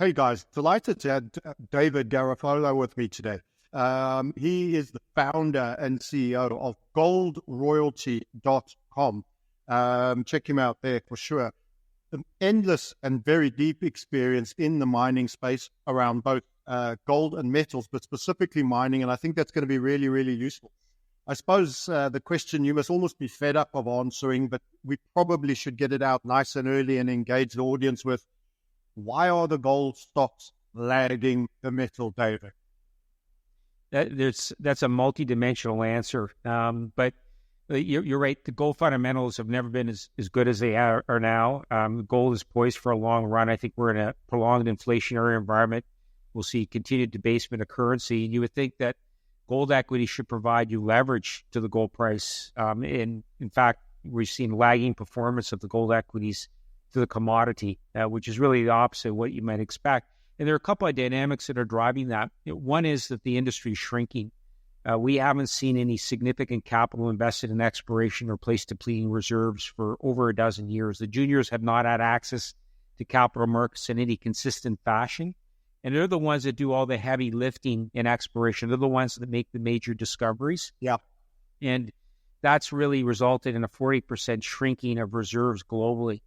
Hey guys, delighted to have David Garofalo with me today. He is the founder and CEO of goldroyalty.com. Check him out there for sure. An endless and very deep experience in the mining space around both gold and metals, but specifically mining. And I think that's going to be really, really useful. I suppose the question you must almost be fed up of answering, but we probably should get it out nice and early and engage the audience with: why are the gold stocks lagging the metal, David? That's a multidimensional answer. But you're right. The gold fundamentals have never been as good as they are now. Gold is poised for a long run. I think we're in a prolonged inflationary environment. We'll see continued debasement of currency. You would think that gold equity should provide you leverage to the gold price. In fact, we've seen lagging performance of the gold equities to the commodity, which is really the opposite of what you might expect. And there are a couple of dynamics that are driving that. One is that the industry is shrinking. We haven't seen any significant capital invested in exploration or place depleting reserves for over a dozen years. The juniors have not had access to capital markets in any consistent fashion. And they're the ones that do all the heavy lifting in exploration. They're the ones that make the major discoveries. Yeah. And that's really resulted in a 40% shrinking of reserves globally.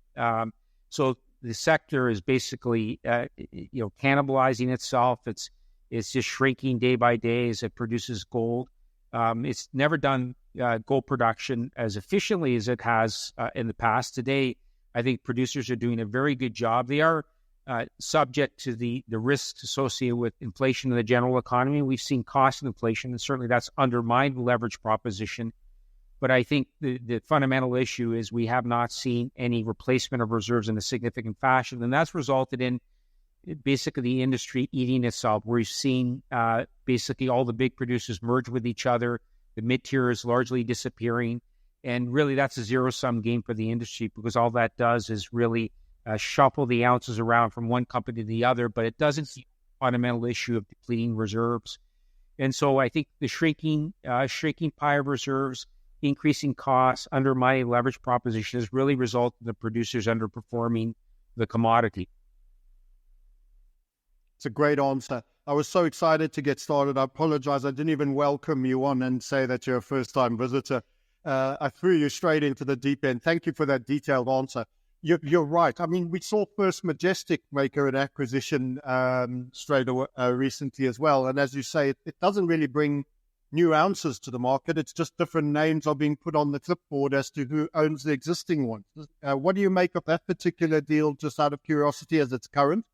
So the sector is basically, cannibalizing itself. It's just shrinking day by day as it produces gold. It's never done gold production as efficiently as it has in the past. Today, I think producers are doing a very good job. They are subject to the risks associated with inflation in the general economy. We've seen cost inflation, and certainly that's undermined the leverage proposition. But I think the fundamental issue is we have not seen any replacement of reserves in a significant fashion. And that's resulted in basically the industry eating itself. We've seen basically all the big producers merge with each other. The mid-tier is largely disappearing. And really that's a zero-sum game for the industry, because all that does is really shuffle the ounces around from one company to the other, but it doesn't see the fundamental issue of depleting reserves. And so I think the shrinking pie of reserves, increasing costs, undermining leverage proposition has really resulted in the producers underperforming the commodity. It's a great answer. I was so excited to get started. I apologize. I didn't even welcome you on and say that you're a first-time visitor. I threw you straight into the deep end. Thank you for that detailed answer. You're right. I mean, we saw First Majestic make an acquisition straight away recently as well. And as you say, it doesn't really bring new ounces to the market. It's just different names are being put on the clipboard as to who owns the existing ones. What do you make of that particular deal, just out of curiosity, as it's current?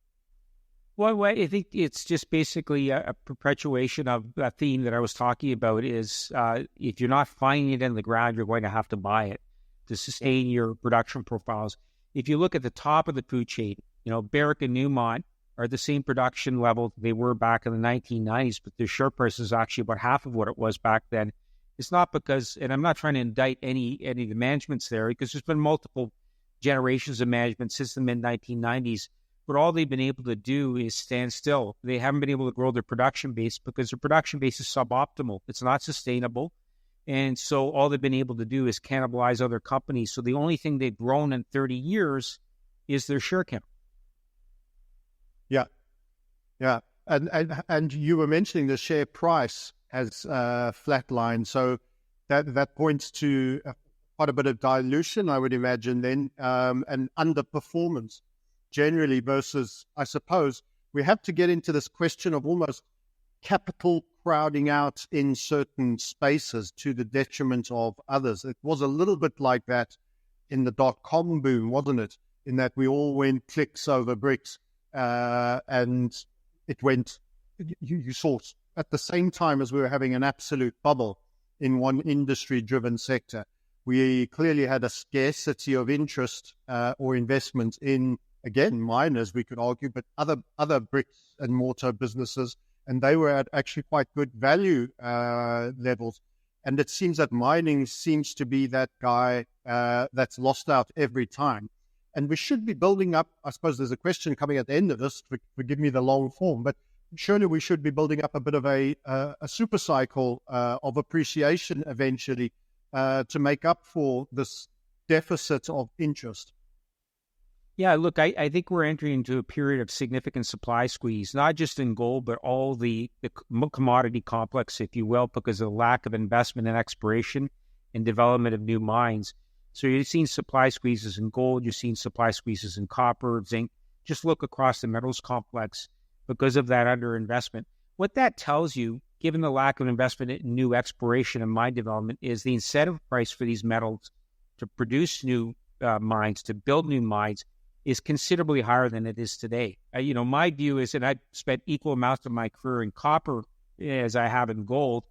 Well, I think it's just basically a perpetuation of that theme that I was talking about is if you're not finding it in the ground, you're going to have to buy it to sustain your production profiles. If you look at the top of the food chain, Barrick and Newmont are the same production level they were back in the 1990s, but their share price is actually about half of what it was back then. It's not because, and I'm not trying to indict any of the managements there, because there's been multiple generations of management since the mid-1990s, but all they've been able to do is stand still. They haven't been able to grow their production base because their production base is suboptimal. It's not sustainable. And so all they've been able to do is cannibalize other companies. So the only thing they've grown in 30 years is their share count. Yeah. And you were mentioning the share price has flatlined. So that points to quite a bit of dilution, I would imagine, then, and underperformance generally versus, I suppose, we have to get into this question of almost capital crowding out in certain spaces to the detriment of others. It was a little bit like that in the dot-com boom, wasn't it? In that we all went clicks over bricks. And it went, you saw at the same time as we were having an absolute bubble in one industry-driven sector, we clearly had a scarcity of interest or investment in, again, miners, we could argue, but other bricks and mortar businesses, and they were at actually quite good value levels. And it seems that mining seems to be that guy that's lost out every time. And we should be building up, I suppose there's a question coming at the end of this, forgive me the long form, but surely we should be building up a bit of a super cycle of appreciation eventually to make up for this deficit of interest. Yeah, look, I think we're entering into a period of significant supply squeeze, not just in gold, but all the commodity complex, if you will, because of the lack of investment and exploration and development of new mines. So you've seen supply squeezes in gold, you've seen supply squeezes in copper, zinc. Just look across the metals complex because of that underinvestment. What that tells you, given the lack of investment in new exploration and mine development, is the incentive price for these metals to produce new mines, to build new mines, is considerably higher than it is today. My view is, and I've spent equal amounts of my career in copper as I have in gold,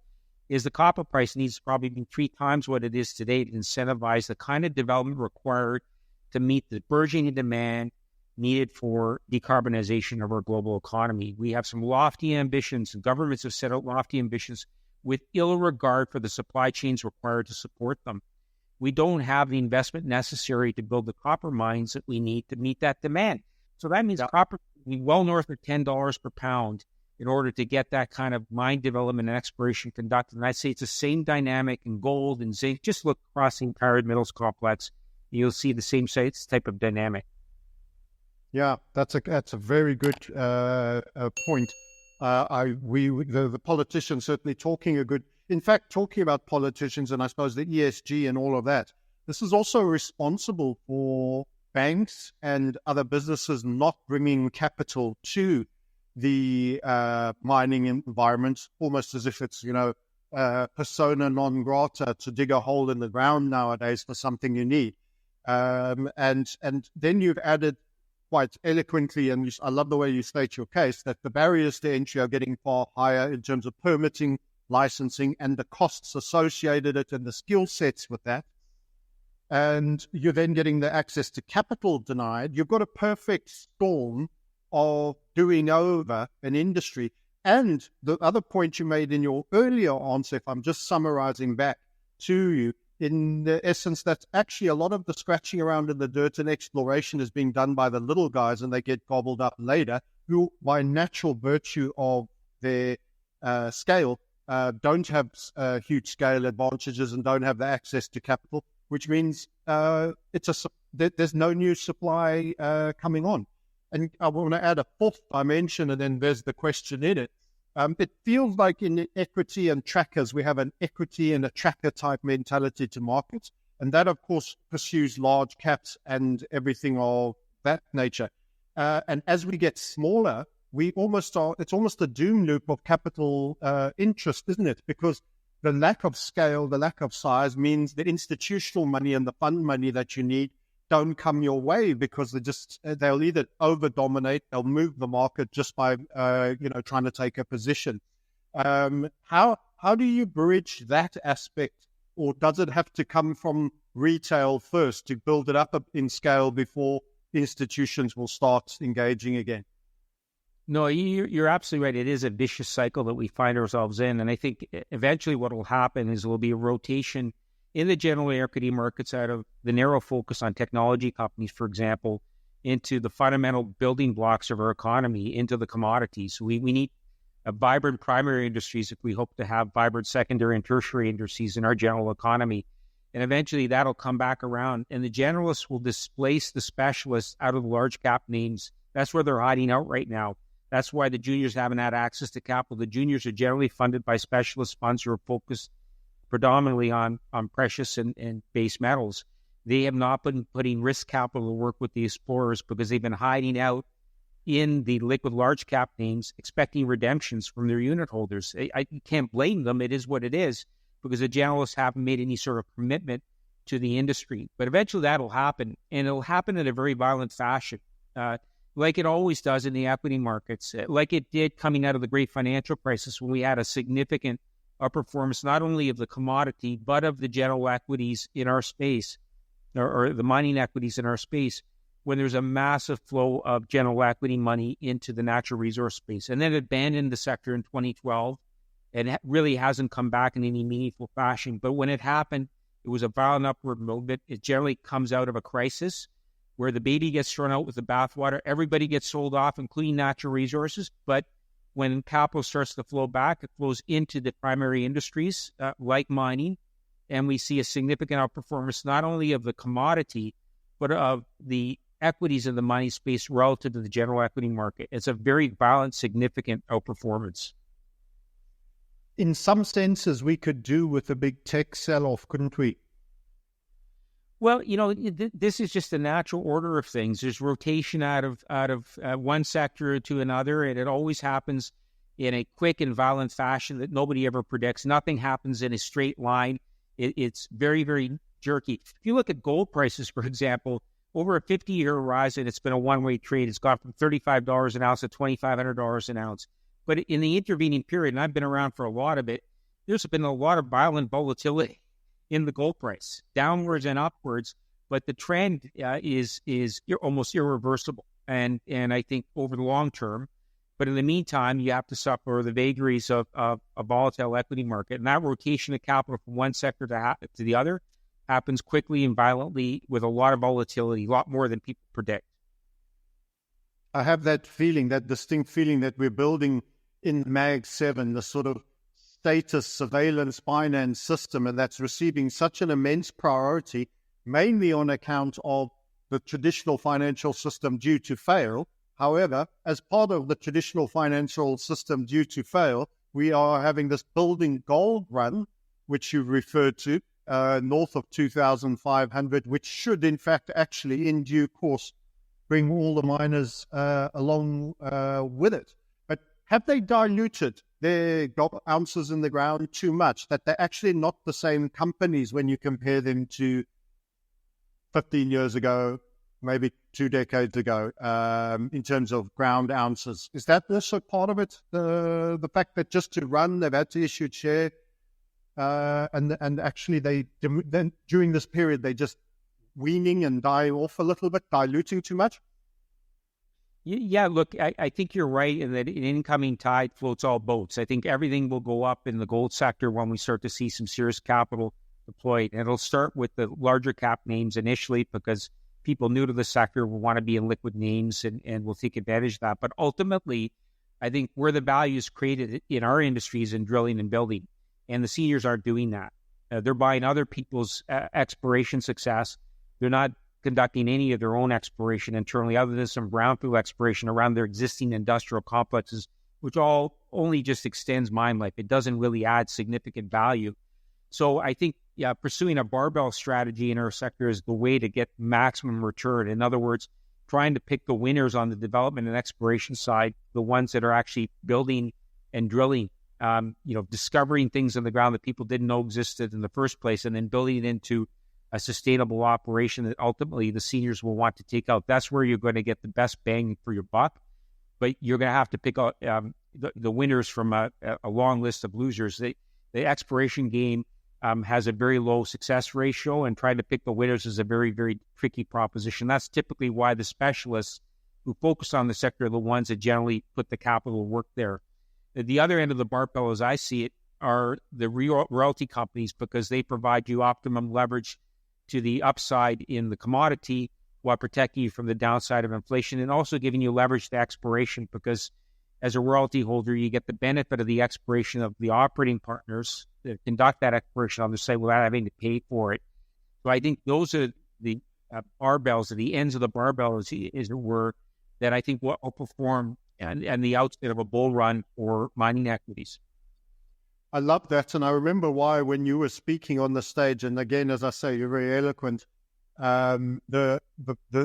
is the copper price needs to probably be 3 times what it is today to incentivize the kind of development required to meet the burgeoning demand needed for decarbonization of our global economy. We have some lofty ambitions, and governments have set out lofty ambitions with ill regard for the supply chains required to support them. We don't have the investment necessary to build the copper mines that we need to meet that demand. So that means copper will be well north of $10 per pound in order to get that kind of mine development and exploration conducted. And I'd say it's the same dynamic in gold and zinc. Just look across the entire metals complex, you'll see the same type of dynamic. Yeah, that's a very good point. The politicians certainly talking a good. In fact, talking about politicians and I suppose the ESG and all of that, this is also responsible for banks and other businesses not bringing capital to the mining environment, almost as if it's, persona non grata to dig a hole in the ground nowadays for something you need. And then you've added quite eloquently, and I love the way you state your case, that the barriers to entry are getting far higher in terms of permitting, licensing, and the costs associated it and the skill sets with that. And you're then getting the access to capital denied. You've got a perfect storm of doing over an industry. And the other point you made in your earlier answer, if I'm just summarizing back to you, in the essence that actually a lot of the scratching around in the dirt and exploration is being done by the little guys, and they get gobbled up later, who by natural virtue of their scale don't have huge scale advantages and don't have the access to capital, which means there's no new supply coming on. And I want to add a fourth dimension, and then there's the question in it. It feels like in equity and trackers, we have an equity and a tracker type mentality to markets. And that, of course, pursues large caps and everything of that nature. And as we get smaller, it's almost a doom loop of capital interest, isn't it? Because the lack of scale, the lack of size means the institutional money and the fund money that you need don't come your way, because they'll either over-dominate, they'll move the market just by trying to take a position. How do you bridge that aspect, or does it have to come from retail first to build it up in scale before institutions will start engaging again? No, you're absolutely right. It is a vicious cycle that we find ourselves in, and I think eventually what will happen is there will be a rotation in the general equity markets out of the narrow focus on technology companies, for example, into the fundamental building blocks of our economy, into the commodities. We need a vibrant primary industries if we hope to have vibrant secondary and tertiary industries in our general economy. And eventually that'll come back around, and the generalists will displace the specialists out of the large cap names. That's where they're hiding out right now. That's why the juniors haven't had access to capital. The juniors are generally funded by specialist funds who are focused predominantly on precious and base metals. They have not been putting risk capital to work with the explorers because they've been hiding out in the liquid large cap names, expecting redemptions from their unit holders. I can't blame them. It is what it is, because the generalists haven't made any sort of commitment to the industry. But eventually that'll happen, and it'll happen in a very violent fashion, like it always does in the equity markets, like it did coming out of the great financial crisis, when we had a significant outperformance not only of the commodity, but of the general equities in our space, or the mining equities in our space, when there's a massive flow of general equity money into the natural resource space. And then it abandoned the sector in 2012, and it really hasn't come back in any meaningful fashion. But when it happened, it was a violent upward movement. It generally comes out of a crisis where the baby gets thrown out with the bathwater. Everybody gets sold off, including natural resources. But when capital starts to flow back, it flows into the primary industries like mining, and we see a significant outperformance not only of the commodity, but of the equities in the mining space relative to the general equity market. It's a very violent, significant outperformance. In some senses, we could do with a big tech sell-off, couldn't we? Well, this is just the natural order of things. There's rotation out of one sector to another, and it always happens in a quick and violent fashion that nobody ever predicts. Nothing happens in a straight line. It's very, very jerky. If you look at gold prices, for example, over a 50-year horizon, it's been a one-way trade. It's gone from $35 an ounce to $2,500 an ounce. But in the intervening period, and I've been around for a lot of it, there's been a lot of violent volatility in the gold price, downwards and upwards. But the trend is almost irreversible. And I think over the long term, but in the meantime, you have to suffer the vagaries of a volatile equity market. And that rotation of capital from one sector to the other happens quickly and violently with a lot of volatility, a lot more than people predict. I have that feeling, that distinct feeling that we're building in Mag 7, the sort of status surveillance finance system, and that's receiving such an immense priority, mainly on account of the traditional financial system due to fail. However, as part of the traditional financial system due to fail, we are having this building gold run, which you referred to, north of 2,500, which should, in fact, actually, in due course, bring all the miners along with it. But have they diluted their gold ounces in the ground too much, that they're actually not the same companies when you compare them to 15 years ago, maybe 2 decades ago, in terms of ground ounces? Is that also part of it? The fact that just to run, they've had to issue share, and actually then during this period, they just weaning and dying off a little bit, diluting too much? Yeah, look, I think you're right in that an incoming tide floats all boats. I think everything will go up in the gold sector when we start to see some serious capital deployed. And it'll start with the larger cap names initially because people new to the sector will want to be in liquid names and will take advantage of that. But ultimately, I think where the value is created in our industries in drilling and building, and the seniors aren't doing that. They're buying other people's exploration success. They're not conducting any of their own exploration internally other than some brownfield exploration around their existing industrial complexes, which all only just extends mine life. It doesn't really add significant value. So I think pursuing a barbell strategy in our sector is the way to get maximum return. In other words, trying to pick the winners on the development and exploration side, the ones that are actually building and drilling, discovering things on the ground that people didn't know existed in the first place, and then building it into a sustainable operation that ultimately the seniors will want to take out. That's where you're going to get the best bang for your buck. But you're going to have to pick out the winners from a long list of losers. The exploration game has a very low success ratio, and trying to pick the winners is a very, very tricky proposition. That's typically why the specialists who focus on the sector are the ones that generally put the capital work there. At the other end of the barbell, as I see it, are the royalty companies, because they provide you optimum leverage to the upside in the commodity while protecting you from the downside of inflation, and also giving you leverage to exploration, because as a royalty holder, you get the benefit of the exploration of the operating partners that conduct that exploration on the site without having to pay for it. So I think those are the barbells, the ends of the barbell, as it were, that I think will outperform and the outset of a bull run for mining equities. I love that. And I remember why when you were speaking on the stage, and again, as I say, you're very eloquent, the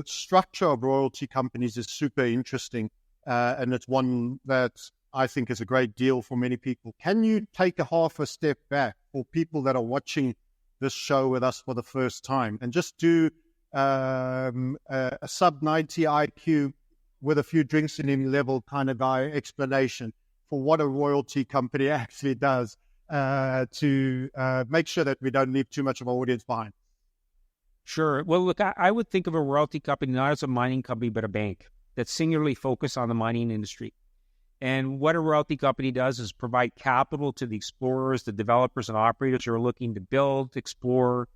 structure of royalty companies is super interesting. And it's one that I think is a great deal for many people. Can you take a half a step back for people that are watching this show with us for the first time and just do a sub 90 IQ with a few drinks in him level kind of guy explanation for what a royalty company actually does to make sure that we don't leave too much of our audience behind? Sure. Well, look, I would think of a royalty company not as a mining company, but a bank that's singularly focused on the mining industry. And what a royalty company does is provide capital to the explorers, the developers, and operators who are looking to build, explore,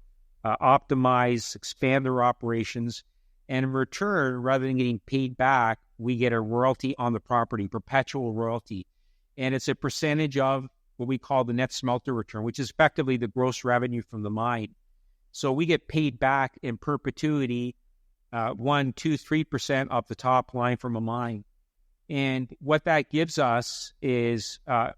optimize, expand their operations. And in return, rather than getting paid back, we get a royalty on the property, perpetual royalty. And it's a percentage of what we call the net smelter return, which is effectively the gross revenue from the mine. So we get paid back in perpetuity 1, 2, 3% off the top line from a mine. And what that gives us is a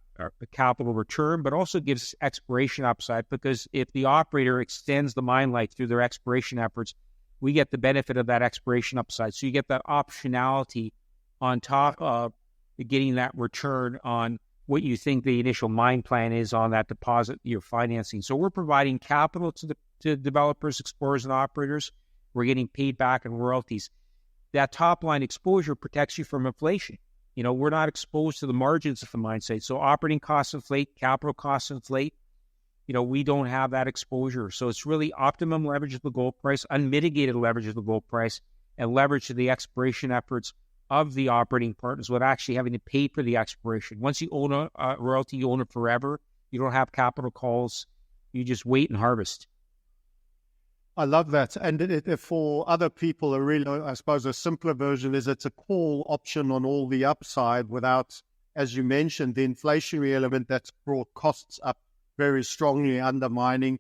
capital return, but also gives exploration upside, because if the operator extends the mine life through their exploration efforts, we get the benefit of that exploration upside. So you get that optionality on top of getting that return on what you think the initial mine plan is on that deposit you're financing. So we're providing capital to developers, explorers, and operators. We're getting paid back in royalties. That top line exposure protects you from inflation. You know, we're not exposed to the margins of the mine site. So operating costs inflate, capital costs inflate. You know, we don't have that exposure. So it's really optimum leverage of the gold price, unmitigated leverage of the gold price, and leverage to the exploration efforts of the operating partners without actually having to pay for the exploration. Once you own a royalty, you own it forever. You don't have capital calls. You just wait and harvest. I love that. And for other people, I suppose a simpler version is it's a call option on all the upside without, as you mentioned, the inflationary element that's brought costs up very strongly, undermining,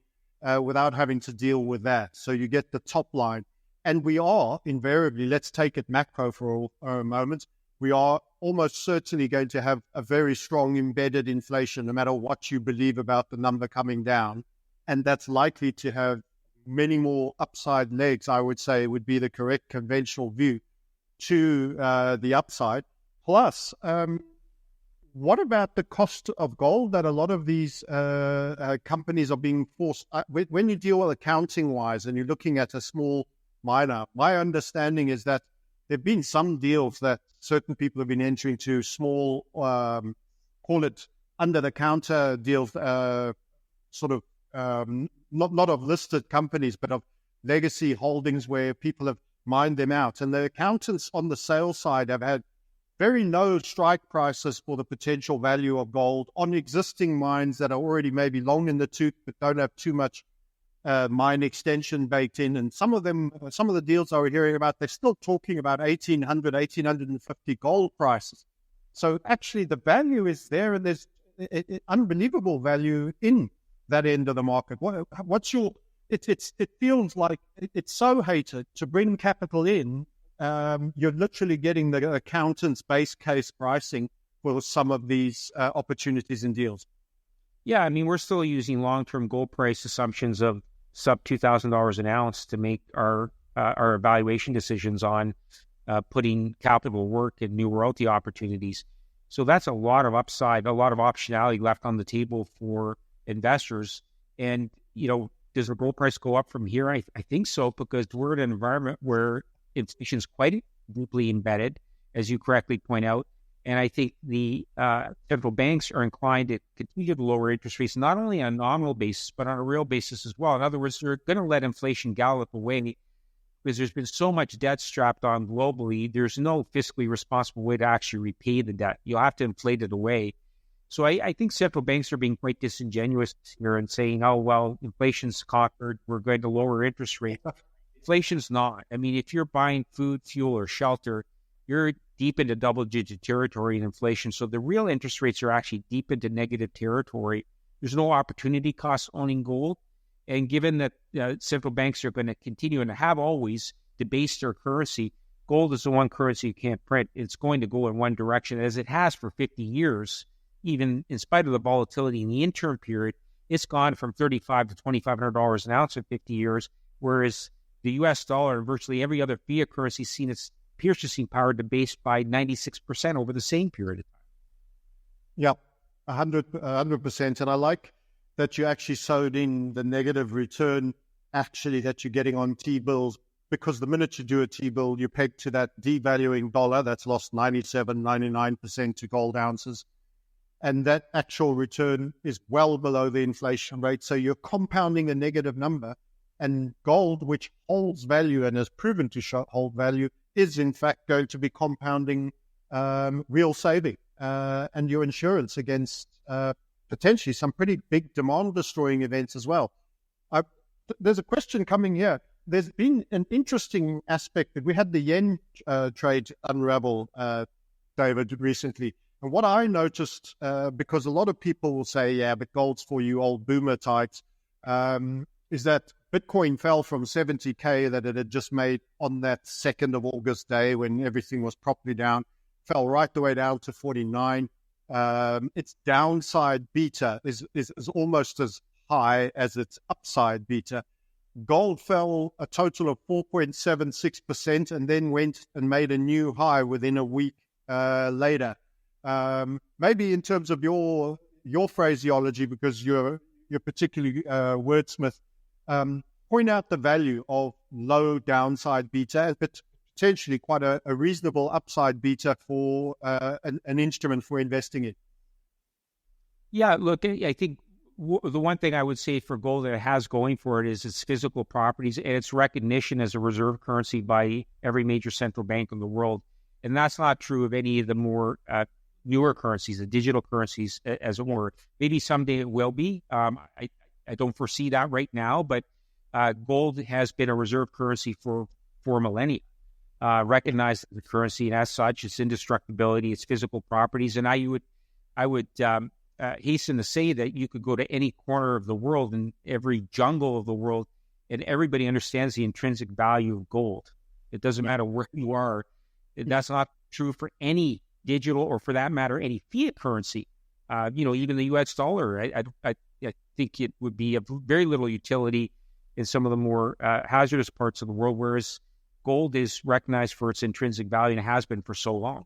without having to deal with that. So you get the top line. And we are invariably, let's take it macro for a moment, we are almost certainly going to have a very strong embedded inflation, no matter what you believe about the number coming down. And that's likely to have many more upside legs, I would say, would be the correct conventional view to the upside. Plus, what about the cost of gold that a lot of these companies are being forced? When you deal with accounting-wise and you're looking at a small miner, my understanding is that there have been some deals that certain people have been entering to, small, call it under-the-counter deals, sort of not of listed companies, but of legacy holdings where people have mined them out. And the accountants on the sales side have had very low strike prices for the potential value of gold on existing mines that are already maybe long in the tooth, but don't have too much mine extension baked in. And some of the deals I were hearing about, they're still talking about 1,800, 1,850 gold prices. So actually the value is there, and there's unbelievable value in that end of the market. What's your, it feels like it's so hated to bring capital in. You're literally getting the accountant's base case pricing for some of these opportunities and deals. Yeah, I mean, we're still using long-term gold price assumptions of sub $2,000 an ounce to make our evaluation decisions on putting capital work in new royalty opportunities. So that's a lot of upside, a lot of optionality left on the table for investors. And, you know, does the gold price go up from here? I think so, because we're in an environment where inflation is quite deeply embedded, as you correctly point out. And I think the central banks are inclined to continue to lower interest rates, not only on a nominal basis, but on a real basis as well. In other words, they're going to let inflation gallop away because there's been so much debt strapped on globally. There's no fiscally responsible way to actually repay the debt. You'll have to inflate it away. So I think central banks are being quite disingenuous here and saying, oh, well, inflation's conquered, we're going to lower interest rates. Inflation's not. I mean, if you're buying food, fuel, or shelter, you're deep into double-digit territory in inflation. So the real interest rates are actually deep into negative territory. There's no opportunity cost owning gold. And given that central banks are going to continue and have always debased their currency, gold is the one currency you can't print. It's going to go in one direction, as it has for 50 years. Even in spite of the volatility in the interim period, it's gone from $3,500 to $2,500 an ounce in 50 years, whereas the U.S. dollar and virtually every other fiat currency seen its purchasing power debased by 96% over the same period of time. Yeah, 100%. And I like that you actually sewed in the negative return actually that you're getting on T-bills, because the minute you do a T-bill, you peg to that devaluing dollar that's lost 97, 99% to gold ounces. And that actual return is well below the inflation rate. So you're compounding a negative number. And gold, which holds value and has proven to hold value, is in fact going to be compounding real saving and your insurance against potentially some pretty big demand-destroying events as well. There's a question coming here. There's been an interesting aspect that we had the yen trade unravel, David, recently. And what I noticed, because a lot of people will say, yeah, but gold's for you old boomer types, is that Bitcoin fell from 70K that it had just made on that 2nd of August day when everything was properly down, fell right the way down to 49. Its downside beta is almost as high as its upside beta. Gold fell a total of 4.76% and then went and made a new high within a week later. Maybe in terms of your phraseology, because you're particularly wordsmith, point out the value of low downside beta, but potentially quite a reasonable upside beta for an instrument for investing in. Yeah, look, I think the one thing I would say for gold that it has going for it is its physical properties and its recognition as a reserve currency by every major central bank in the world. And that's not true of any of the more newer currencies, the digital currencies, as it were. Maybe someday it will be. I don't foresee that right now, but gold has been a reserve currency for millennia, recognized as a currency, and as such, its indestructibility, its physical properties. And I would hasten to say that you could go to any corner of the world and every jungle of the world, and everybody understands the intrinsic value of gold. It doesn't matter where you are. That's not true for any digital, or for that matter, any fiat currency. Even the U.S. dollar. I think it would be of very little utility in some of the more hazardous parts of the world, whereas gold is recognized for its intrinsic value and has been for so long.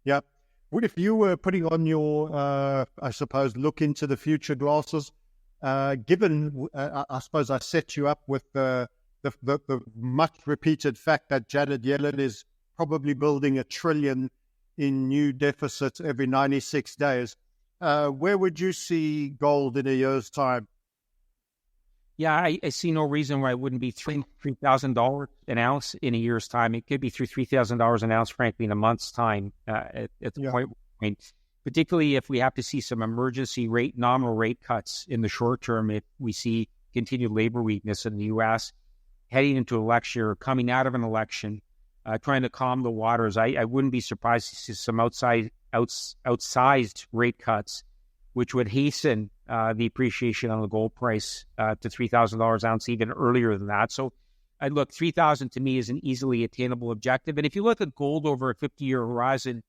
Yeah. What if you were putting on your, I suppose, look into the future glasses, given, I suppose I set you up with the much repeated fact that Janet Yellen is probably building $1 trillion in new deficits every 96 days. Where would you see gold in a year's time? Yeah, I see no reason why it wouldn't be $3,000 an ounce in a year's time. It could be $3,000 an ounce, frankly, in a month's time at the point, particularly if we have to see some emergency nominal rate cuts in the short term. If we see continued labor weakness in the U.S. heading into election or coming out of an election, trying to calm the waters, I wouldn't be surprised to see some outsized rate cuts, which would hasten the appreciation on the gold price to $3,000 an ounce even earlier than that. So look, 3,000 to me is an easily attainable objective. And if you look at gold over a 50-year horizon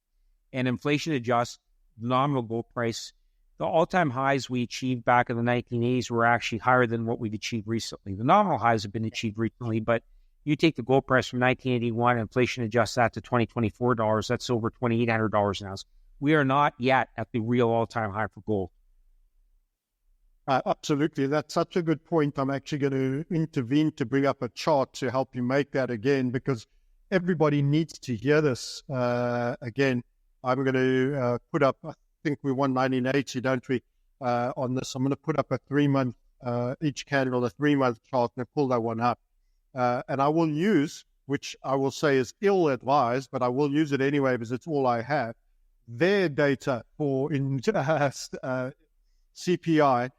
and inflation adjust nominal gold price, the all-time highs we achieved back in the 1980s were actually higher than what we've achieved recently. The nominal highs have been achieved recently, but you take the gold price from 1981, inflation adjusts that to $2024, that's over $2,800 an ounce. We are not yet at the real all-time high for gold. Absolutely. That's such a good point. I'm actually going to intervene to bring up a chart to help you make that again, because everybody needs to hear this again. I'm going to put up, I think we won 1980, don't we, on this. I'm going to put up a 3-month, each candle, a 3-month chart, and pull that one up. And I will use, which I will say is ill-advised, but I will use it anyway because it's all I have, their data for CPI,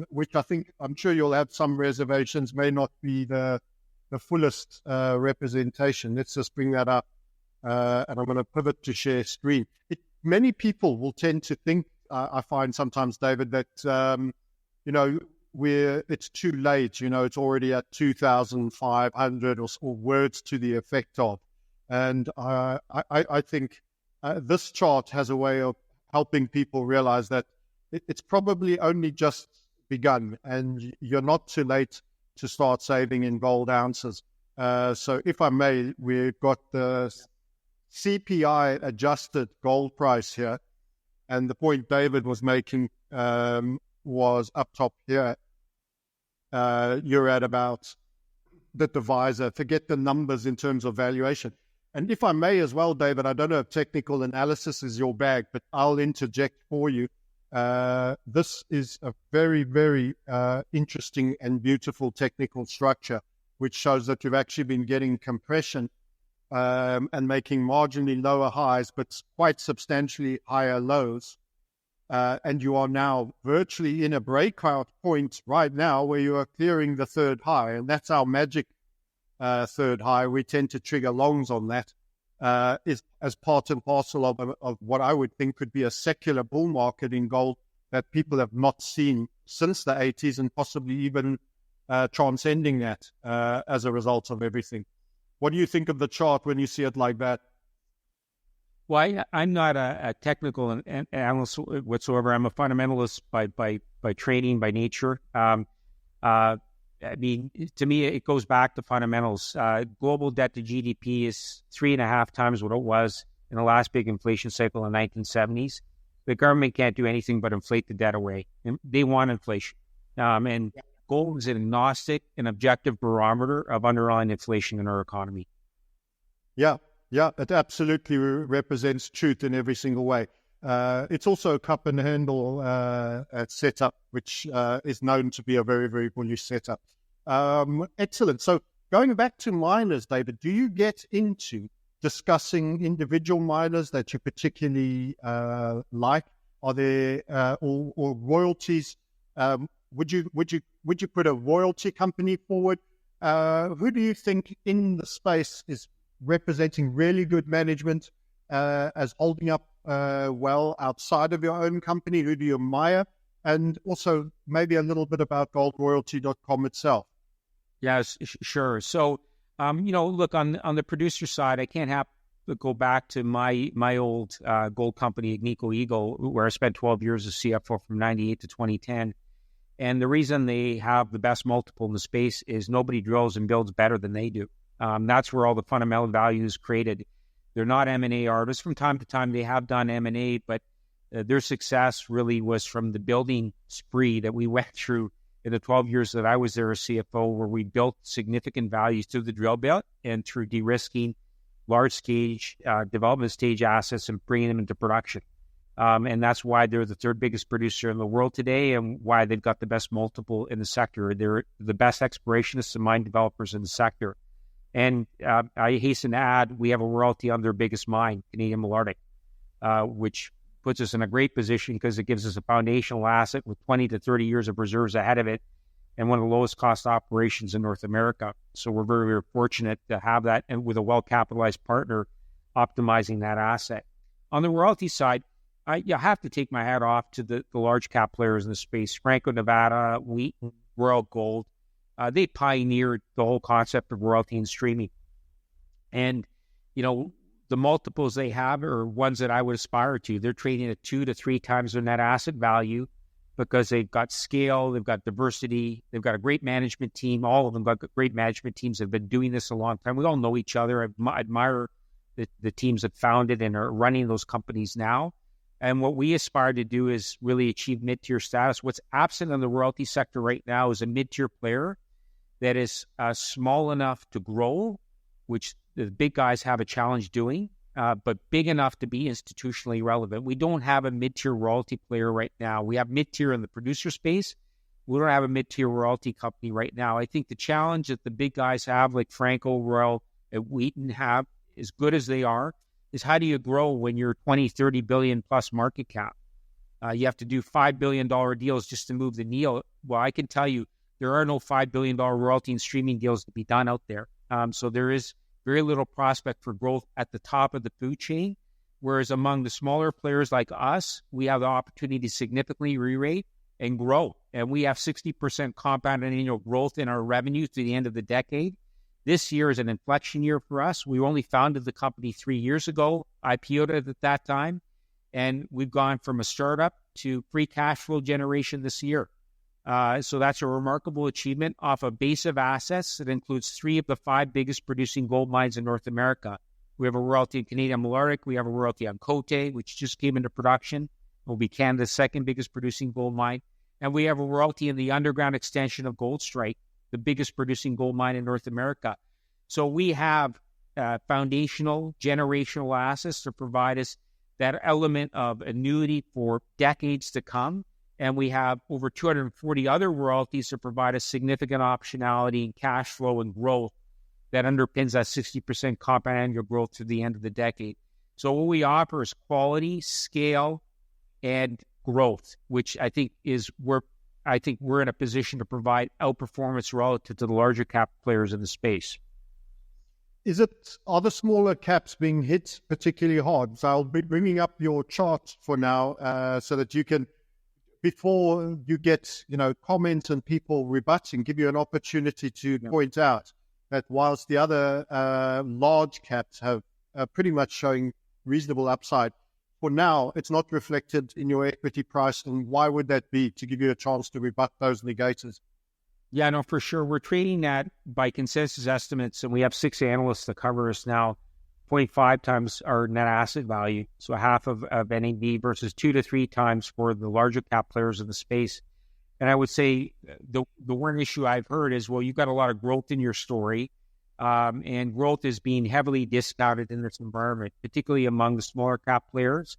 which I'm sure you'll have some reservations, may not be the fullest representation. Let's just bring that up. And I'm going to pivot to share screen. Many people will tend to think, I find sometimes, David, that, it's too late. It's already at 2,500 or words to the effect of. And I think this chart has a way of helping people realize that it's probably only just begun, and you're not too late to start saving in gold ounces. So if I may, we've got the CPI adjusted gold price here, and the point David was making was up top here. You're at about the divisor. Forget the numbers in terms of valuation. And if I may as well, David, I don't know if technical analysis is your bag, but I'll interject for you. This is a very, very interesting and beautiful technical structure, which shows that you've actually been getting compression and making marginally lower highs, but quite substantially higher lows. And you are now virtually in a breakout point right now where you are clearing the third high. And that's our magic third high. We tend to trigger longs on that is as part and parcel of what I would think could be a secular bull market in gold that people have not seen since the 80s and possibly even transcending that as a result of everything. What do you think of the chart when you see it like that? Well, I'm not a technical analyst whatsoever. I'm a fundamentalist by training, by nature. I mean, to me, it goes back to fundamentals. Global debt to GDP is 3.5 times what it was in the last big inflation cycle in the 1970s. The government can't do anything but inflate the debt away. And they want inflation. And gold is an agnostic and objective barometer of underlying inflation in our economy. Yeah, it absolutely represents truth in every single way. It's also a cup and handle setup, which is known to be a very, very bullish setup. Excellent. So going back to miners, David, do you get into discussing individual miners that you particularly like? Are there or royalties? Would you put a royalty company forward? Who do you think in the space is representing really good management as holding up well outside of your own company? Who do you admire? And also maybe a little bit about goldroyalty.com itself. Yes, sure. So, look, on the producer side, I can't have to go back to my old gold company, Agnico Eagle, where I spent 12 years as CFO from 98 to 2010. And the reason they have the best multiple in the space is nobody drills and builds better than they do. That's where all the fundamental value is created. They're not M&A artists. From time to time, they have done M&A, but their success really was from the building spree that we went through in the 12 years that I was there as CFO, where we built significant values through the drill bit and through de-risking large-stage development stage assets and bringing them into production. And that's why they're the third biggest producer in the world today and why they've got the best multiple in the sector. They're the best explorationists and mine developers in the sector. And I hasten to add, we have a royalty on their biggest mine, Canadian Malartic, which puts us in a great position because it gives us a foundational asset with 20 to 30 years of reserves ahead of it and one of the lowest cost operations in North America. So we're very, very fortunate to have that and with a well-capitalized partner optimizing that asset. On the royalty side, I have to take my hat off to the large cap players in the space, Franco-Nevada, Wheaton, Royal Gold. They pioneered the whole concept of royalty and streaming. And, the multiples they have are ones that I would aspire to. They're trading at 2 to 3 times their net asset value because they've got scale, they've got diversity, they've got a great management team. All of them got great management teams that have been doing this a long time. We all know each other. I admire the teams that founded and are running those companies now. And what we aspire to do is really achieve mid-tier status. What's absent in the royalty sector right now is a mid-tier player that is small enough to grow, which the big guys have a challenge doing, but big enough to be institutionally relevant. We don't have a mid-tier royalty player right now. We have mid-tier in the producer space. We don't have a mid-tier royalty company right now. I think the challenge that the big guys have, like Franco, Royal, and Wheaton have, as good as they are, is how do you grow when you're 20, 30 billion plus market cap? You have to do $5 billion deals just to move the needle. Well, I can tell you, there are no $5 billion royalty and streaming deals to be done out there. So there is very little prospect for growth at the top of the food chain, whereas among the smaller players like us, we have the opportunity to significantly re-rate and grow. And we have 60% compounded annual growth in our revenue through the end of the decade. This year is an inflection year for us. We only founded the company 3 years ago, IPO'd it at that time, and we've gone from a startup to free cash flow generation this year. So that's a remarkable achievement off a base of assets that includes 3 of the 5 biggest producing gold mines in North America. We have a royalty in Canadian Malartic. We have a royalty on Côté, which just came into production. It will be Canada's second biggest producing gold mine. And we have a royalty in the underground extension of Goldstrike, the biggest producing gold mine in North America. So we have foundational, generational assets to provide us that element of annuity for decades to come. And we have over 240 other royalties to provide us significant optionality and cash flow and growth that underpins that 60% compound annual growth to the end of the decade. So what we offer is quality, scale, and growth, which I think is where we're in a position to provide outperformance relative to the larger cap players in the space. Are the smaller caps being hit particularly hard? So I'll be bringing up your chart for now so that you can before you get, comments and people rebutting, give you an opportunity to point out that whilst the other large caps have pretty much showing reasonable upside, for now, it's not reflected in your equity price. And why would that be? To give you a chance to rebut those negators. Yeah, no, for sure. We're trading that by consensus estimates, and we have 6 analysts that cover us now, 0.5 times our net asset value, so half of NAV versus 2 to 3 times for the larger cap players in the space. And I would say the one issue I've heard is, well, you've got a lot of growth in your story, and growth is being heavily discounted in this environment, particularly among the smaller cap players.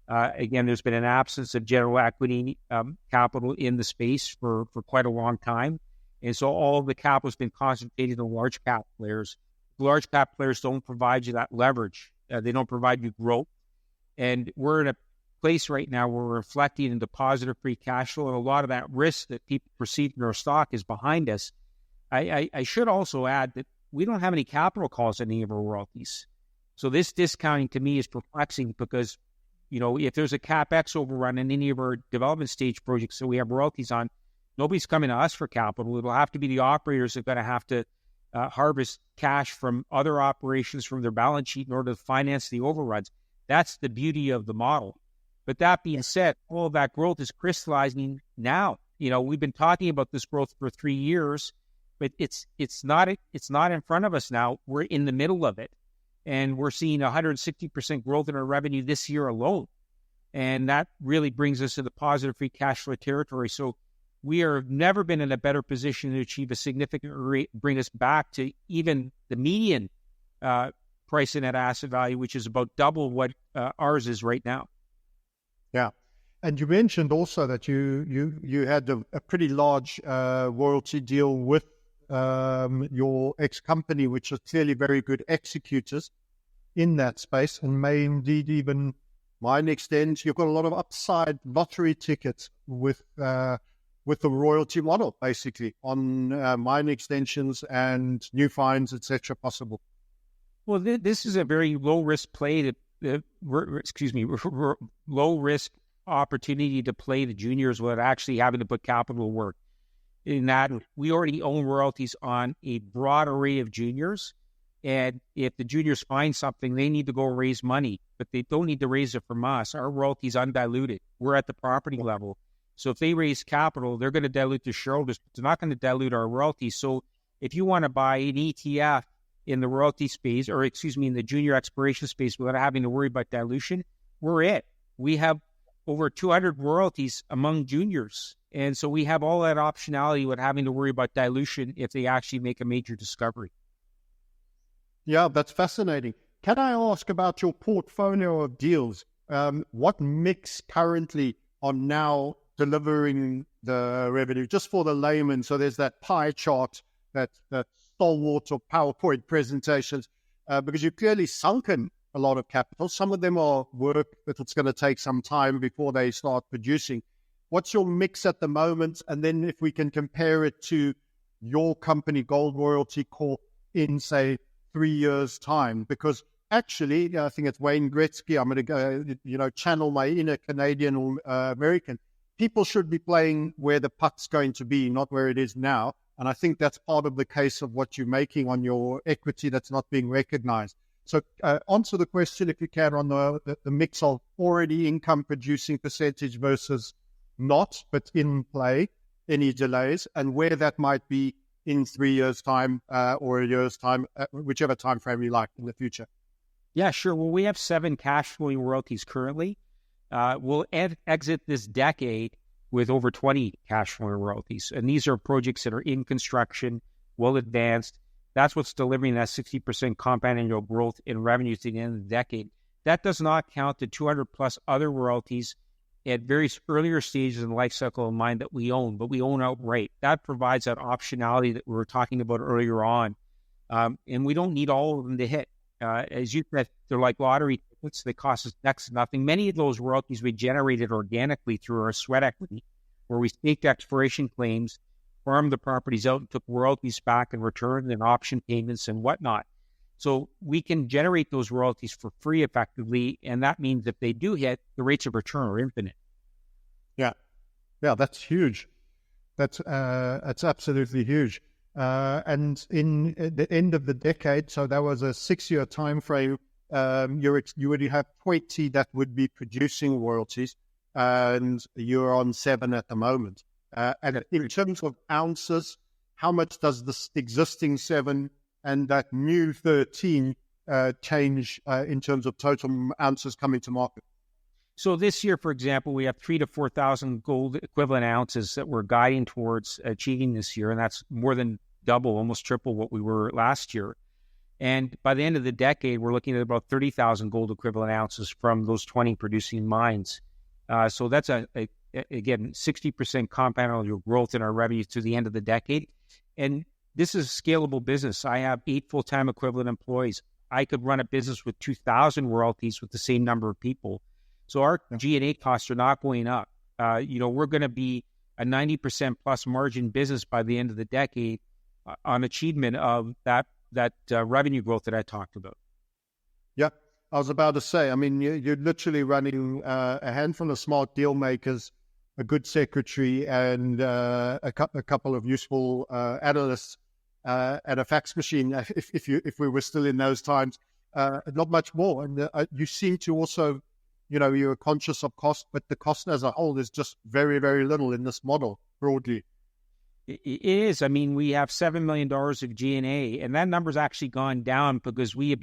Again, there's been an absence of general equity capital in the space for quite a long time. And so all of the capital has been concentrated on large cap players. Large cap players don't provide you that leverage. They don't provide you growth. And we're in a place right now where we're reflecting into positive free cash flow, and a lot of that risk that people perceive in our stock is behind us. I should also add that we don't have any capital calls on any of our royalties. So this discounting to me is perplexing because, if there's a CapEx overrun in any of our development stage projects that we have royalties on, nobody's coming to us for capital. It'll have to be the operators that are going to have to harvest cash from other operations from their balance sheet in order to finance the overruns. That's the beauty of the model. But that being said, all of that growth is crystallizing now. We've been talking about this growth for 3 years, but it's not in front of us now. We're in the middle of it, and we're seeing 160% growth in our revenue this year alone, and that really brings us into positive free cash flow territory. So we have never been in a better position to achieve a significant rate, bring us back to even the median price in net asset value, which is about double what ours is right now. Yeah. And you mentioned also that you had a pretty large royalty deal with your ex-company, which are clearly very good executors in that space and may indeed even mine extends. You've got a lot of upside lottery tickets with the royalty model, basically, on mine extensions and new finds, etc. possible. Well, this is a very low-risk play, low-risk opportunity to play the juniors without actually having to put capital to work. In that, we already own royalties on a broad array of juniors, and if the juniors find something, they need to go raise money, but they don't need to raise it from us. Our royalty is undiluted. We're at the property level. So if they raise capital, they're going to dilute the shareholders. They're not going to dilute our royalties. So if you want to buy an ETF in the royalty space, or in the junior exploration space without having to worry about dilution, we're it. We have over 200 royalties among juniors. And so we have all that optionality without having to worry about dilution if they actually make a major discovery. Yeah, that's fascinating. Can I ask about your portfolio of deals? What mix currently are now delivering the revenue, just for the layman? So there's that pie chart, that stalwart of PowerPoint presentations, because you've clearly sunken a lot of capital. Some of them are work that it's going to take some time before they start producing. What's your mix at the moment? And then if we can compare it to your company, Gold Royalty Corp, in, say, 3 years' time, because actually, I think it's Wayne Gretzky. I'm going to go, channel my inner Canadian or American. People should be playing where the puck's going to be, not where it is now. And I think that's part of the case of what you're making on your equity that's not being recognized. So answer the question, if you can, on the mix of already income producing percentage versus not, but in play, any delays, and where that might be in 3 years' time or a year's time, whichever time frame you like in the future. Yeah, sure. Well, we have 7 cash flowing royalties currently. We'll exit this decade with over 20 cash flowing royalties. And these are projects that are in construction, well advanced. That's what's delivering that 60% compound annual growth in revenues to the end of the decade. That does not count the 200 plus other royalties at various earlier stages in the life cycle of mine that we own, but we own outright. That provides that optionality that we were talking about earlier on. And we don't need all of them to hit. As you said, they're like lottery tickets. They cost us next to nothing. Many of those royalties we generated organically through our sweat equity, where we staked exploration claims, farmed the properties out, and took royalties back in return, and option payments and whatnot. So we can generate those royalties for free effectively, and that means if they do hit, the rates of return are infinite. Yeah. Yeah, that's huge. That's absolutely huge. And in at the end of the decade, so that was a 6-year time frame. You would have 20 that would be producing royalties, and you're on 7 at the moment. And in terms of ounces, how much does this existing 7 and that new 13 change in terms of total ounces coming to market? So this year, for example, we have 3,000 to 4,000 gold equivalent ounces that we're guiding towards achieving this year, and that's more than double, almost triple what we were last year. And by the end of the decade, we're looking at about 30,000 gold equivalent ounces from those 20 producing mines. So that's again 60% compound annual growth in our revenue to the end of the decade. And this is a scalable business. I have 8 full-time equivalent employees. I could run a business with 2,000 royalties with the same number of people. So our G&A costs are not going up. We're going to be a 90% plus margin business by the end of the decade on achievement of that revenue growth that I talked about. Yeah, I was about to say, I mean, you're literally running a handful of smart deal makers, a good secretary, and a couple of useful analysts at a fax machine, if we were still in those times. Not much more. And you seem to also, you're conscious of cost, but the cost as a whole is just very, very little in this model, broadly. It is. I mean, we have $7 million of G&A, and that number's actually gone down because we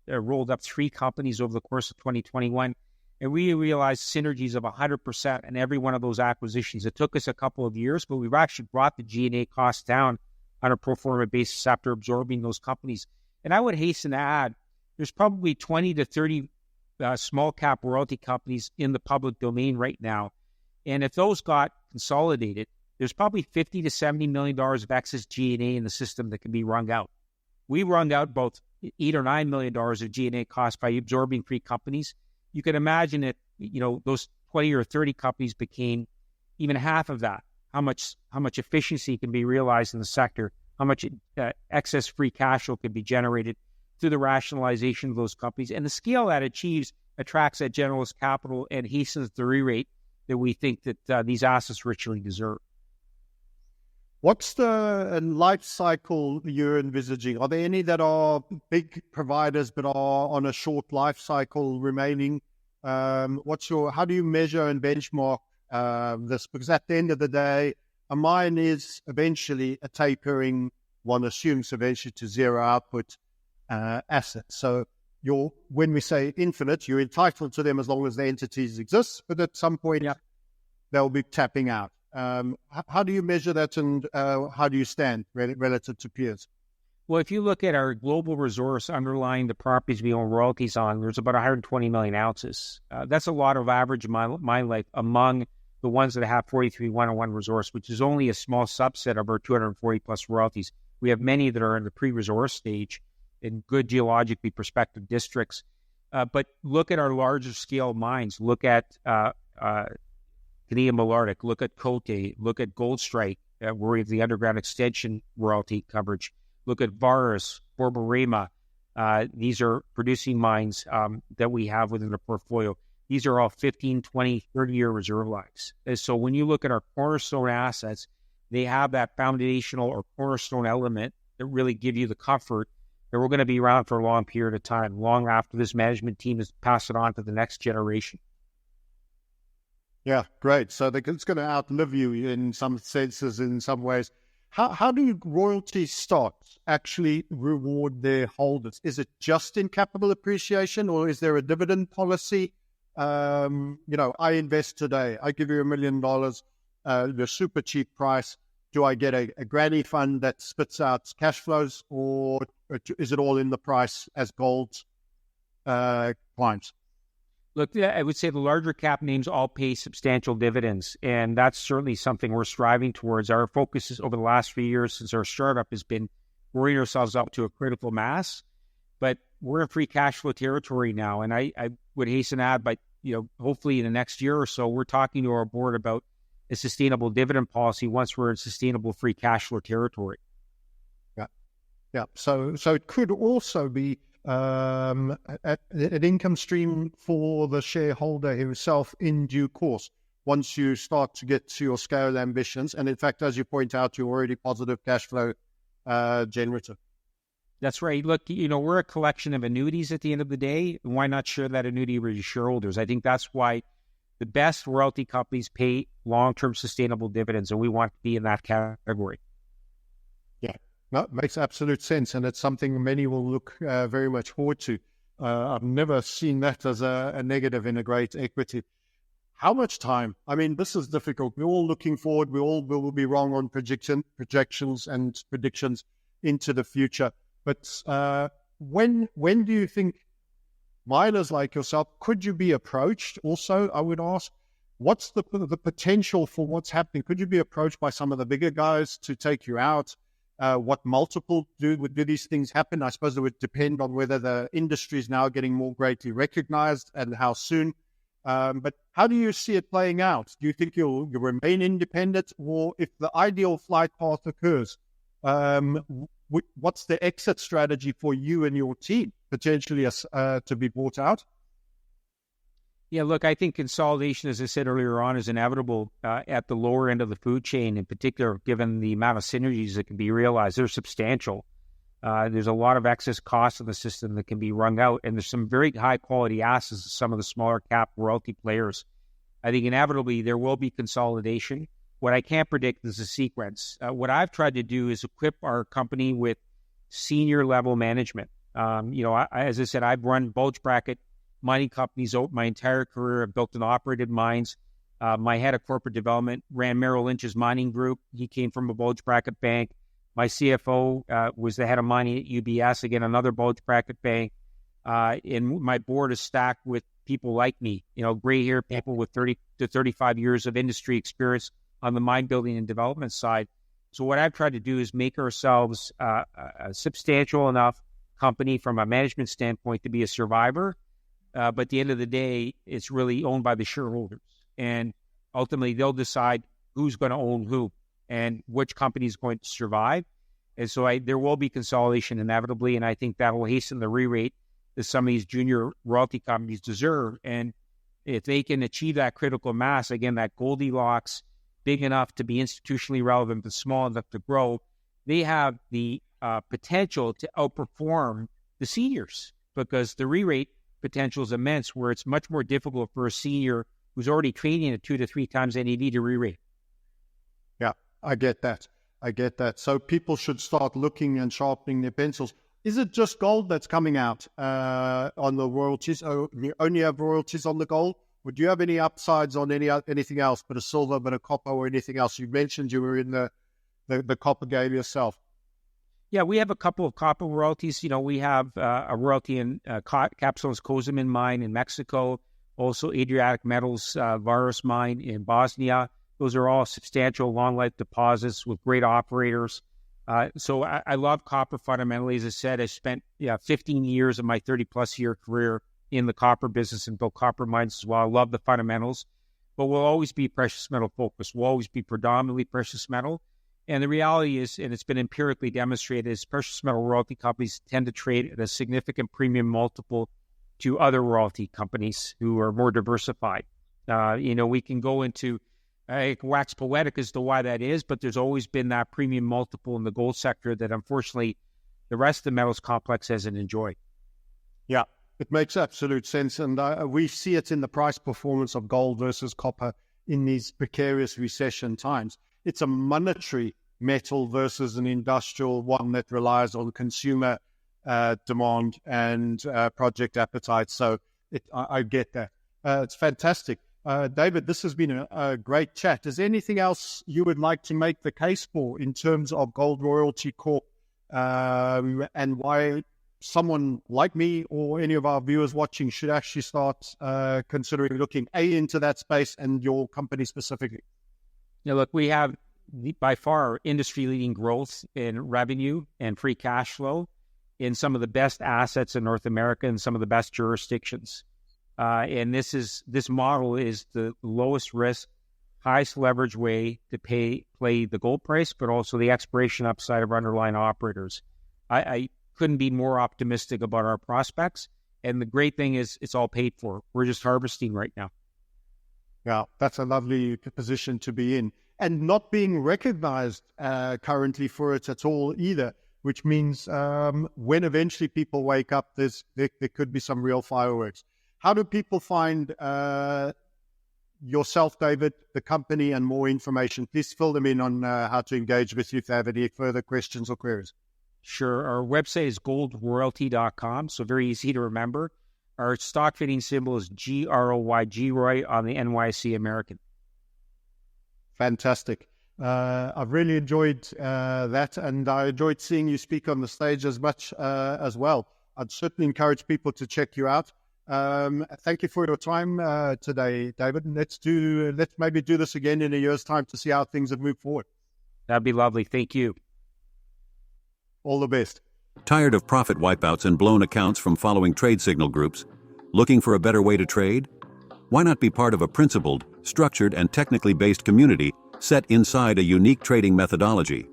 rolled up 3 companies over the course of 2021, and we realized synergies of 100% in every one of those acquisitions. It took us a couple of years, but we've actually brought the G&A costs down on a pro forma basis after absorbing those companies. And I would hasten to add, there's probably 20 to 30 small cap royalty companies in the public domain right now. And if those got consolidated, there's probably $50 to $70 million of excess G&A in the system that can be wrung out. We wrung out about $8 or $9 million of G&A costs by absorbing 3 companies. You can imagine that, those 20 or 30 companies became even half of that. How much efficiency can be realized in the sector, how much excess free cash flow can be generated through the rationalization of those companies. And the scale that achieves attracts that generalist capital and hastens the re-rate that we think that these assets richly deserve. What's the life cycle you're envisaging? Are there any that are big providers but are on a short life cycle remaining? How do you measure and benchmark this? Because at the end of the day, a mine is eventually a tapering, one assumes eventually to zero output asset. So when we say infinite, you're entitled to them as long as the entities exist, but at some point they'll be tapping out. How do you measure that, and how do you stand relative to peers? Well, if you look at our global resource underlying the properties we own royalties on, there's about 120 million ounces. That's a lot of average mine life among the ones that have 43-101 resource, which is only a small subset of our 240 plus royalties. We have many that are in the pre-resource stage in good geologically prospective districts. But look at our larger scale mines. Look at Canadian Malartic, look at Côté, look at Goldstrike, where we have the underground extension royalty coverage. Look at Varus, Borborema. These are producing mines that we have within the portfolio. These are all 15, 20, 30-year reserve lives. And so when you look at our cornerstone assets, they have that foundational or cornerstone element that really give you the comfort that we're going to be around for a long period of time, long after this management team has passed it on to the next generation. Yeah, great. So it's going to outlive you in some senses, in some ways. How do royalty stocks actually reward their holders? Is it just in capital appreciation, or is there a dividend policy? I invest today. I give you $1 million, the super cheap price. Do I get a granny fund that spits out cash flows, or is it all in the price as gold climbs? Look, I would say the larger cap names all pay substantial dividends, and that's certainly something we're striving towards. Our focus is over the last 3 years since our startup has been worrying ourselves up to a critical mass, but we're in free cash flow territory now. And I would hasten to add, but hopefully in the next year or so, we're talking to our board about a sustainable dividend policy once we're in sustainable free cash flow territory. Yeah. So it could also be an income stream for the shareholder himself in due course. once you start to get to your scale ambitions. And in fact, as you point out, you're already positive cash flow generative. That's right. Look, we're a collection of annuities at the end of the day. Why not share that annuity with your shareholders? I think that's why the best royalty companies pay long-term sustainable dividends, and we want to be in that category. Yeah, no, it makes absolute sense, and it's something many will look very much forward to. I've never seen that as a negative in a great equity. How much time? I mean, this is difficult. We're all looking forward. We all will be wrong on projections and predictions into the future. But when do you think miners like yourself, could you be approached? Also, I would ask, what's the potential for what's happening? Could you be approached by some of the bigger guys to take you out? What multiple do these things happen? I suppose it would depend on whether the industry is now getting more greatly recognized and how soon. But how do you see it playing out? Do you think you'll remain independent, or if the ideal flight path occurs, what's the exit strategy for you and your team potentially to be bought out? Yeah, look, I think consolidation, as I said earlier on, is inevitable at the lower end of the food chain, in particular, given the amount of synergies that can be realized. They're substantial. There's a lot of excess costs in the system that can be wrung out, and there's some very high-quality assets of some of the smaller cap royalty players. I think inevitably there will be consolidation. What I can't predict is the sequence. What I've tried to do is equip our company with senior-level management. As I said, I've run bulge bracket mining companies my entire career. I've built and operated mines. My head of corporate development ran Merrill Lynch's mining group. He came from a bulge bracket bank. My CFO was the head of mining at UBS, again, another bulge bracket bank. And my board is stacked with people like me, gray hair people with 30 to 35 years of industry experience on the mine building and development side. So what I've tried to do is make ourselves a substantial enough company from a management standpoint to be a survivor. But at the end of the day, it's really owned by the shareholders. And ultimately, they'll decide who's going to own who and which company is going to survive. And so there will be consolidation inevitably, and I think that will hasten the re-rate that some of these junior royalty companies deserve. And if they can achieve that critical mass, again, that Goldilocks, big enough to be institutionally relevant but small enough to grow, they have the potential to outperform the seniors, because the re-rate potential is immense, where it's much more difficult for a senior who's already trading at 2 to 3 times NAV to re-rate. Yeah, I get that. So people should start looking and sharpening their pencils. Is it just gold that's coming out on the royalties? Oh, you only have royalties on the gold? Would you have any upsides on anything else, but a silver, but a copper, or anything else? You mentioned you were in the copper game yourself. Yeah, we have a couple of copper royalties. We have a royalty in Capstone's Cozamin mine in Mexico, also Adriatic Metals Varus mine in Bosnia. Those are all substantial long-life deposits with great operators. So I love copper fundamentally. As I said, I spent 15 years of my 30-plus year career in the copper business and built copper mines as well. I love the fundamentals, but we'll always be precious metal focused. We'll always be predominantly precious metal. And the reality is, and it's been empirically demonstrated, is precious metal royalty companies tend to trade at a significant premium multiple to other royalty companies who are more diversified. We can go into wax poetic as to why that is, but there's always been that premium multiple in the gold sector that unfortunately the rest of the metals complex hasn't enjoyed. Yeah, it makes absolute sense. And we see it in the price performance of gold versus copper in these precarious recession times. It's a monetary metal versus an industrial one that relies on consumer demand and project appetite. So I get that. It's fantastic. David, this has been a great chat. Is there anything else you would like to make the case for in terms of Gold Royalty Corp and why someone like me or any of our viewers watching should actually start considering looking into that space and your company specifically? Look, we have by far industry-leading growth in revenue and free cash flow in some of the best assets in North America and some of the best jurisdictions. And this model is the lowest risk, highest leverage way to play the gold price, but also the exploration upside of underlying operators. I couldn't be more optimistic about our prospects. And the great thing is it's all paid for. We're just harvesting right now. Yeah, that's a lovely position to be in. And not being recognized currently for it at all either, which means when eventually people wake up, there could be some real fireworks. How do people find yourself, David, the company, and more information? Please fill them in on how to engage with you if they have any further questions or queries. Sure. Our website is goldroyalty.com, so very easy to remember. Our stock trading symbol is GROY, GROY on the NYSE American. Fantastic. I've really enjoyed that, and I enjoyed seeing you speak on the stage as much as well. I'd certainly encourage people to check you out. Thank you for your time today, David. Let's maybe do this again in a year's time to see how things have moved forward. That'd be lovely. Thank you. All the best. Tired of profit wipeouts and blown accounts from following trade signal groups? Looking for a better way to trade? Why not be part of a principled, structured, and technically based community set inside a unique trading methodology?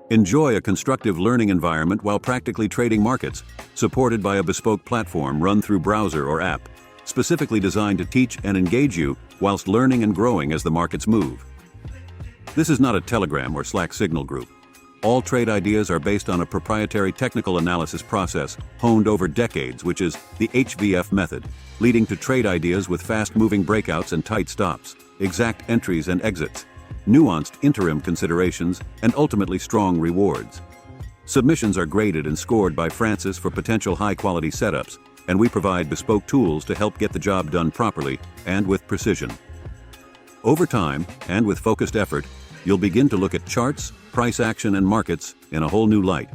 Enjoy a constructive learning environment while practically trading markets, supported by a bespoke platform run through browser or app, specifically designed to teach and engage you whilst learning and growing as the markets move. This is not a Telegram or Slack signal group. All trade ideas are based on a proprietary technical analysis process honed over decades, which is the HVF method, leading to trade ideas with fast-moving breakouts and tight stops, exact entries and exits, nuanced interim considerations, and ultimately strong rewards. Submissions are graded and scored by Francis for potential high-quality setups, and we provide bespoke tools to help get the job done properly and with precision. Over time, and with focused effort, you'll begin to look at charts, price action, and markets in a whole new light.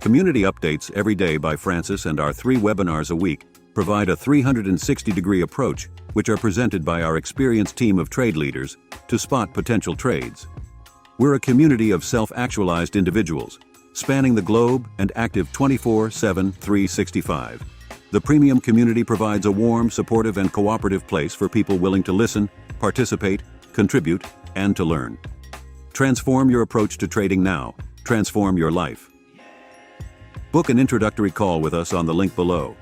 Community updates every day by Francis and our 3 webinars a week provide a 360-degree approach, which are presented by our experienced team of trade leaders to spot potential trades. We're a community of self-actualized individuals, spanning the globe and active 24/7, 365. The premium community provides a warm, supportive, and cooperative place for people willing to listen, participate, contribute, and to learn. Transform your approach to trading now. Transform your life. Book an introductory call with us on the link below.